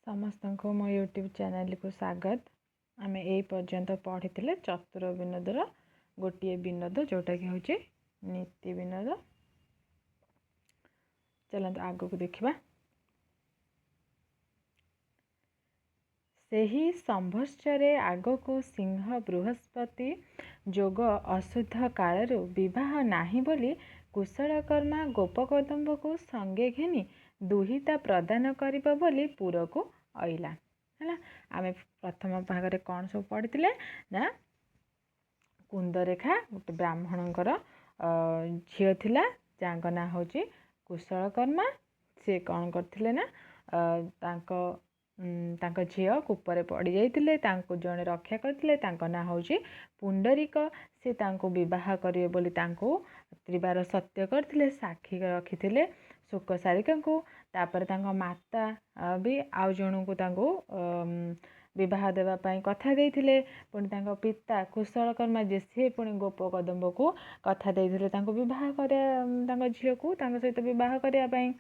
समस्त को मो यूट्यूब चैनल को स्वागत। आम ए पर्यंत पढ़ी चतुर विनोदर गोटे विनोद जोटा कि हूँ नीति विनोद। चलते आग को देखा। सही संवत्सरे आग को सिंह बृहस्पति जोग अशुद्ध कालू विवाह नाही बोली कुशलकर्मा गोपकदम्ब को संगे घेनी दुहिता प्रदान करिबा बोली पुर को अइला है। आम प्रथम भाग कौन सब पढ़ी ना कुंदरेखा गोटे ब्राह्मणकर झील थिला जांग ना हूँ कुशलकर्मा। से कौन करथिले ना तांको झील कूपर पड़ जाइतिले, तांको जड़े रक्षा करथिले। तांको ना हूँ पुंडरीक। से तांको विवाह करिवे बोली तांको त्रिवार सत्य करथिले, साक्षी रखिथिले शोक सारिका को। तापर तांको माता भी आउ जणु को तांको विवाह देवा पाई कथा देइथिले। पुणी तांको पिता कुशलकर्मा जे से पुणी गोपकदम्ब को कथा देइथिले तांको विवाह करे, तांको झील को तांको सहित विवाह करिया पाई।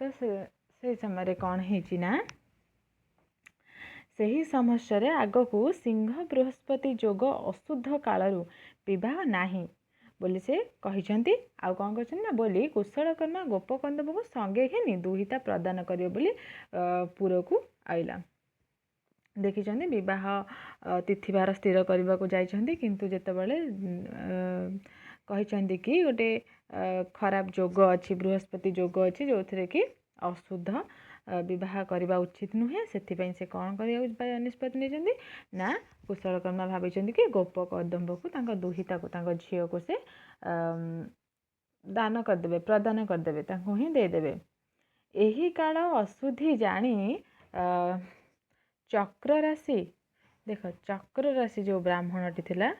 तो से समय कौन हेची ना सही समस्या आग को सिंह बृहस्पति जोग अशुद्ध कालू विवाह नाही बोली से कहिसंती। आउ कौन कहते ना बोली कुशलकर्मा गोपकदम्ब को संगे घेनी दुहिता प्रदान करियो बोली पुर को आइला। देखिछंती विवाह तिथिवार स्थिर करने को जाइछंती, किंतु जेतेबेले कहिछंती कि गोटे खराब जोग अच्छी, बृहस्पति जोग अच्छी जो थे कि अशुद्ध विवाह करने उचित नुहे। से से कौन कर निष्पत्ति नहीं ना कुशलकर्मा भाई कि गोपकदम्ब को तांको दुहिता को तांको झील को से दान करदे, प्रदान करदे, तांको ही देदेवे। एही काल अशुद्धि जानी चक्र राशि, देख चक्र राशि जो ब्राह्मणटी थिला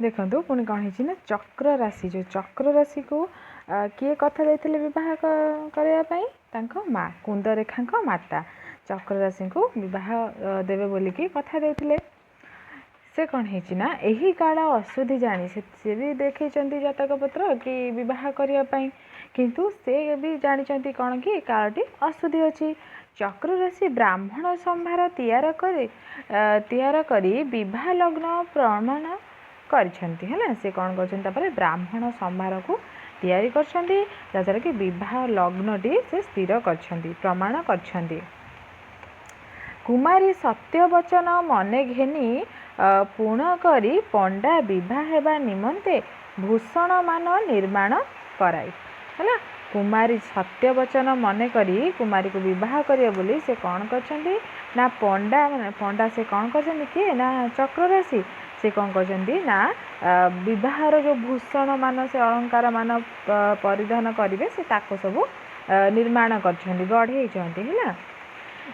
देखो पुणी कौन है ना चक्र राशि, जो चक्र राशि को किए कथा देते विवाह करने तांको माँ कुंदरेखा माता चक्र राशि को विवाह देवे बोलिकी कथा देते। से कौन है ना यही काल अशुद्धि जानी से भी देखी जातक पत्र कि विवाह करने, किंतु से भी जानी कौन कि कालटी अशुद्धि अच्छी। चक्र राशि ब्राह्मण संभार तैयार करी विवाह लग्न प्रमाण करछंती है ना। से कौन कर ब्राह्मण संभार को तैयारी करछंती, जहाँ कि विवाह लग्नटी से स्थिर करछंती, प्रमाण करछंती। कुमारी सत्य वचन मने घेनी पूर्ण करी पंडा विवाह हेबा निमंते भूषण मान निर्माण कराई है। कुमारी सत्य वचन मन करी कुमारी को विवाह करिए बोली से कौन करछंती ना पंडा से कौन करछंती कि ना चक्र राशि से कौन करछंती ना विवाहर जो भूषण मान से अलंकार मान परिधान करिवे से ताको सब निर्माण करछंती, गढ़ेइछंती है।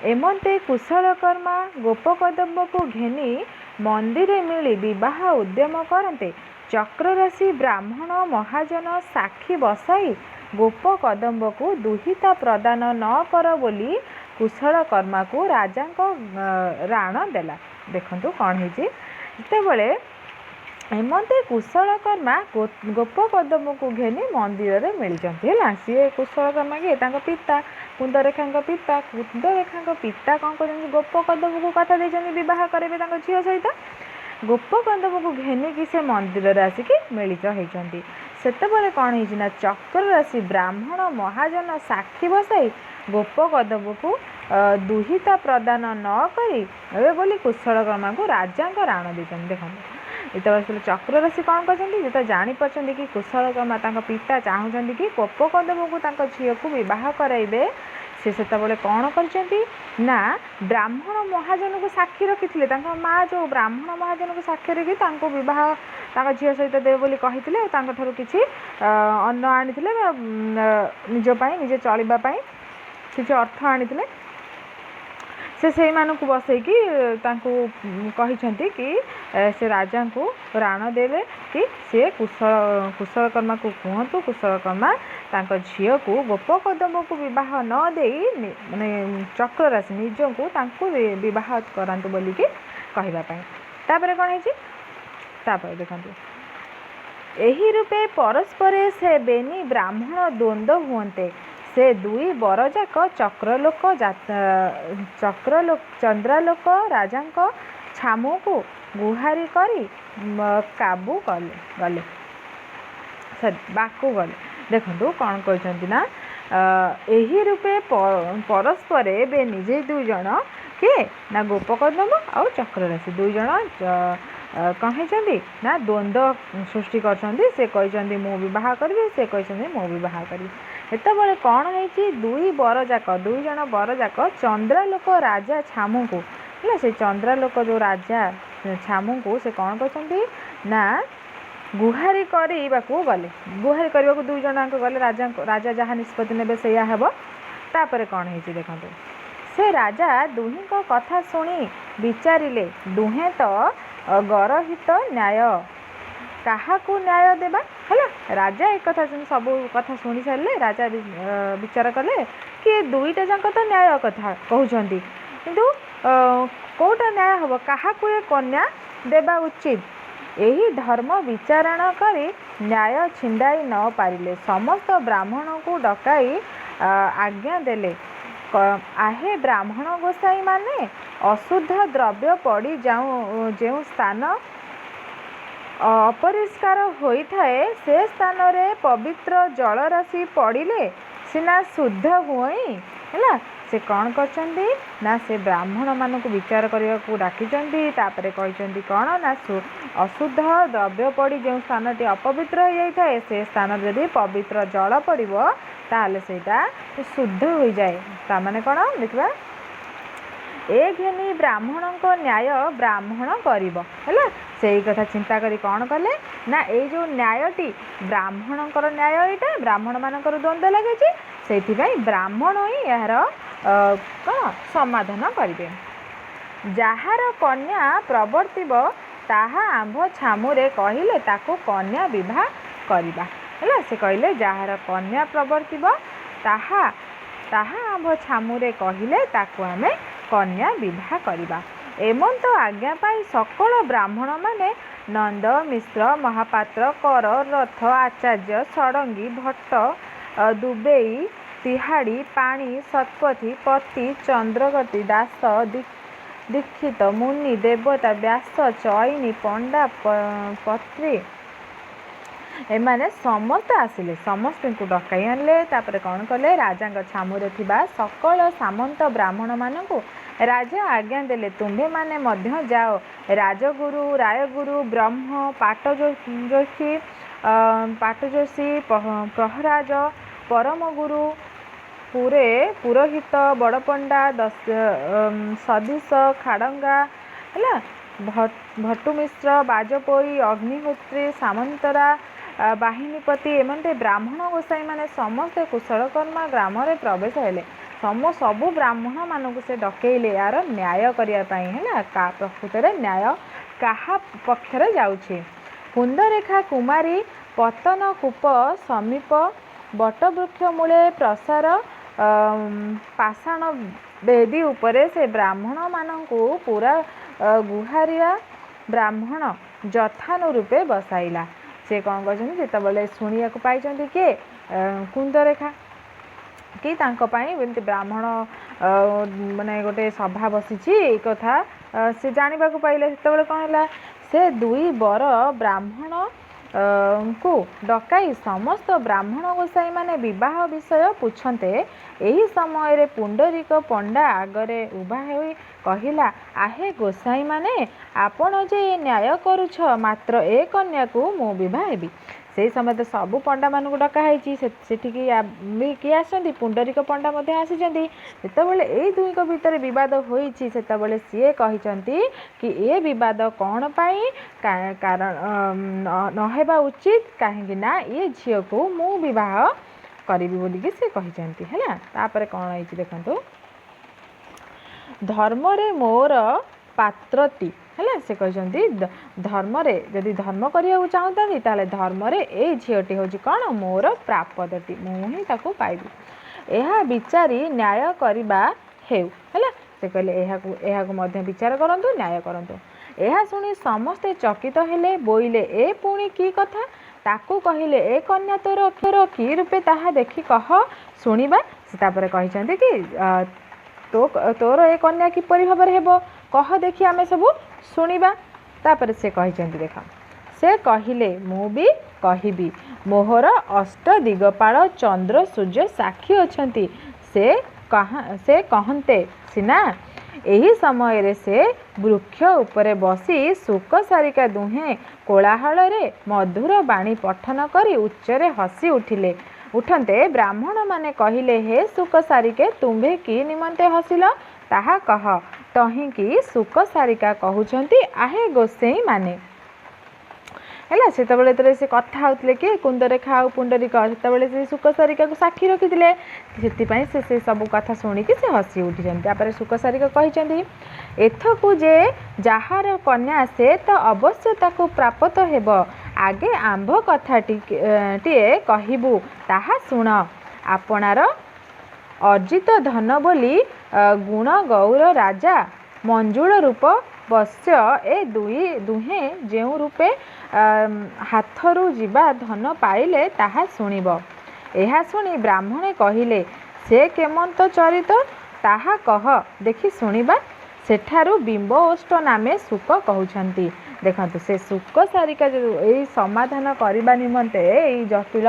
एमंते कुशलकर्मा गोपकदम्ब को घेनी मंदिर मिली विवाह उद्यम करते चक्र राशि ब्राह्मण महाजन साक्षी बसाई गोपकदम्ब को दुहिता प्रदान न कर बोली कुशलकर्मा को राजा को राण देला। देखंतु कौन है जितेबले एमंते कुशलकर्मा गोपकदम्ब को घेनी मंदिर में मिलचंती है। सी कुशलकर्मा के पिता कुंदरेखा पिता कौन कर गोपकदम्ब को कथा देते विवाह करेंगे झील सहित। गोपकदम्ब को घेनी कि से मंदिर आसिक मिलित होती। सेतबले कौन है चक्र राशि ब्राह्मण महाजन साक्षी बसाई गोपकदम्ब को दुहिता प्रदान न करी बोली कुशलकर्मा को राजा का राण देते। देखो इतने चक्र राशि कौन कर जापार कि कुशलकर्मा पिता चाहूँगी कि गोपकदम्ब को झील को विवाह कराइबे। से कौन करछंती ना ब्राह्मण महाजन को साक्षी रखी माँ जो ब्राह्मण महाजन को साक्षी रखी विवाह झील सहित देवे बोली कही किसी अन्न आनी निजपाई निजे चलवाई किसी अर्थ आनी से मानू बसैकी कहते कि से राजा को राण देवे कि से कुशलकर्मा को कहतु कुशलकर्मा झील को गोपकदम्ब को विवाह न दे माने चक्र राशि निज को विवाह करातु बोलिकी कहवाई। तापर कौन है देखो यही रूपे परस्पर से बेनी ब्राह्मण द्वंद्व हुंते से दुई बरजाक चक्रलोक चंद्रालोक राजा छामू को गुहारी करी काबू गले बाकू गले। देखो कौन कहते ना यही रूपे परस्पर बे निजे दुई जन किए ना गोपकदम आउ चक्रराशि दुई जन कौन कहते ना द्वंद्व सृष्टि करछंती। से कहते मु विवाह करी से कहते मु विवाह करी। एतबले कौन है दुई बरजाक दुई जन बरजाक चंद्रालोक राजा छामू को है से चंद्रालोक जो राजा छामू को से कौन कहते ना गुहारी करने गले। गुहारी करने को दुई जन गले राजा जहाँ निष्पत्ति ने सैया हेब। तापर कौन है देखो से राजा दुही को कथा शुणी विचारिले दुहे तो गरहित न्याय काहाकू न्याय देबा है। राजा एक कथा सब कथा शुणी सारे राजा विचार कले कि दुईटा जाक तो न्याय कथा कहते किंतु कौटा न्याय हम क्या कन्या देवा उचित यही धर्म विचारण करी न्याय छिंडाई न पारिले समस्त ब्राह्मण को डकाई आज्ञा देले आहे ब्राह्मण गोसाई माने अशुद्ध द्रव्य पड़ी जाऊँ जो स्थान अपरिष्कार होइथाए से स्थान रे पवित्र जल राशि पड़िले सिना शुद्ध हुई है। से कौन करछंती ना से ब्राह्मण मान को विचार करने को डाकिचंती। तापरे कहते कौन ना अशुद्ध द्रव्य पड़ी जो स्थानटी अपवित्र हो जाए से स्थान जदि पवित्र जल पड़ो ताले सेटा शुद्ध हो जाए। तामाने कौन देखा ए घेनी ब्राह्मण को न्याय ब्राह्मण करिबो हैला से कथा चिंता करी कौन कले ना ए जो न्यायटी ब्राह्मणकर न्याय एटा ब्राह्मण मानकर द्वंद्व लगे से ब्राह्मण ही यार कौन समाधान करेंगे। जार कन्या प्रवर्तिब ताहा आंभ छामुरे कहले ताको कन्या विवाह करवा है। से कहले जार कन्या प्रवर्तिब ताहा आंभ छामुरे कहले ताको आमे कन्या विवाह करवा। एमंत आज्ञा पाई सकल ब्राह्मण माने नंद मिश्र महापात्र कर रथ आचार्य षडंगी भट्ट दुबेई तिहाड़ी पाणी सतपथी पति चंद्रगति दास दीक्षित मुनि देवता व्यास चैनी पंडा पत्री एमाने समस्त आसिले समस्त को डकाई आनले। तापर कौन कले राजा छामुरे थिबा सकल सामंत ब्राह्मण मानकु राजा आज्ञा देले तुम्भे माने मध्य जाओ राजगुरु रायगुरु ब्रह्म पाटजोशी प्रहराज परमगुरु पुरोहित बड़पंडा सदीश खाड़ंगा है भट्टुमिश्र बाजपेयी अग्निहोत्री सामंतरा बाहिनीपति एमते ब्राह्मण गोसाई माने समस्ते कुशलकर्मा ग्राम रे प्रवेश हेले सबू ब्राह्मण मानक से डकेइले यार न्याय करने है का प्रकृत न्याय कहा पक्षरे जाउछे। कुंदरेखा कुमारी पतन कूप समीप बटवृक्ष मूले प्रसार पाषाण बेदी उपरे से ब्राह्मण मानकु पूरा गुहारिया ब्राह्मण जथानुरूपे बसाइला। से कौन कहते शुणा पाई किए कुंदरेखा कि एमती ब्राह्मण माने गोटे सभा बसी कथा से जानवा पाइले से कौन है से दुई बर ब्राह्मण को डकाई समस्त ब्राह्मण गोसाई माने विवाह विषय पूछते। यही समय रे पुंडरीक पंडा आगरे उभा होई कहिला आहे गोसाई माने आपण जे न्याय करुछ मात्र ए कन्या को मु विवाह हेबी। से समय तो सबू पंडा मान डकाई किए आसती पुंडरीक पंडा आसी जिते दुई भितर बद होती सी कहते कि ए बद कौन पाई कारण नहेबा उचित कहीं ना ये झील को मु विवाह करी बोलिकी से कहते है। तापर कौन है देखो धर्म रे मोर पात्रती है से कहते धर्म रे जदि धर्म करने चाहते ताले धर्म रे ए झीलटी हूँ कौन मोर प्राप्तटी मुझे ताको पाइबी यह विचारी न्याय करवा हेउ है। से कहले विचार करंतु न्याय करंतु। यह शुणी समस्ते चकित हेले बोइले ए पुणी की कथा ताकू कहिले ए कन्या तोर तोर कि रूपे ताहा देखि कह शुणिबा। से तापर कहिसंती कि तोर ए कन्या किपरि भाବରେ हेबो कह देखि आमे सब शुणिबा। तापर से कहिसंती देख से कहिले मु भी कहिबी मोहर अष्ट दिगपाल चंद्र सूर्य साक्षी अछंती। से कहते सिना एही समय रे से वृक्ष उपरे बसी सुक सारिका दुहें कोलाहल रे मधुर बाणी पठन करी उच्चरे हसी उठिले। उठन्ते ब्राह्मण माने कहिले हे सुक सारिके तुम्भे कि निमंते हसिल ताहा कह। तहीं कि सुक सारिका कहउछंती आहे गोसेई माने है से से कथा होते कि कुंदरेखा आ पुंडरीक से सुक सारिका को साक्षी रखिते से सब कथा शुणिकी से हसी उठी। सुक सारिका कहते एथकू जे जार कन्या से तो अवश्य ताकू प्राप्त हेब आगे आंभ कथा टीए कहबू ताहा शुण। आपणार अर्जित धन बोली गुण गौर राजा मंजुल रूप वश्य ए दुहे जो रूपे हाथरू जीवा धन पाइले ताहा शुणिब। एहा शुणी ब्राह्मणे कहिले से केमंत चरित ताहा कह देखि शुणिबा। सेठारु बिंबओष्ट नामे सुक कहउछंती। देखंतु से सुक सारिका ए समाधान करबा निमंते ए जटिल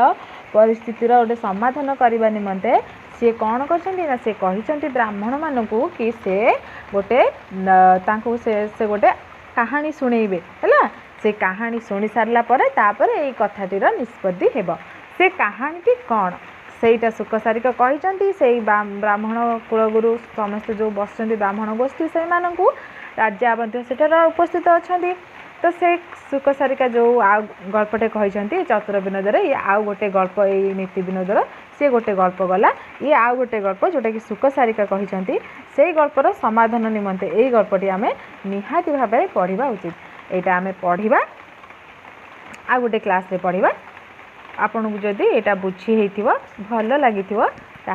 परिस्थितिर गोटे समाधान करबा निमंते सी कौन कर से कही ब्राह्मण मानू कि से गोटे तांको से गोटे कहानी शुणेबे है। से कहानी शुणी सारा पर यही कथाटीर निष्पत्ति हेब। से कहानी कौन सेटा सुक सारिका कहते से ब्राह्मण कुलगुरु समस्त जो बस ब्राह्मण गोष्ठी से राजा सेठार उपस्थित अच्छा। तो से सुक सारिका जो आ गल्पटे कहते चतुर विनोदर ये आउ गोटे गल्प ये नीति विनोदर सी गोटे गल्प गला ये आउ गोटे गल्प जोटा कि सुक सारिका कहते से गल्पर समाधान निमंते यही गल्पटी आम निहाती भाव में पढ़ा उचित। यहाँ आम पढ़ा आ गोटे क्लास रे पढ़ा। आपन को जदि एटा बुझी हेइथिबो भल लागिथिबो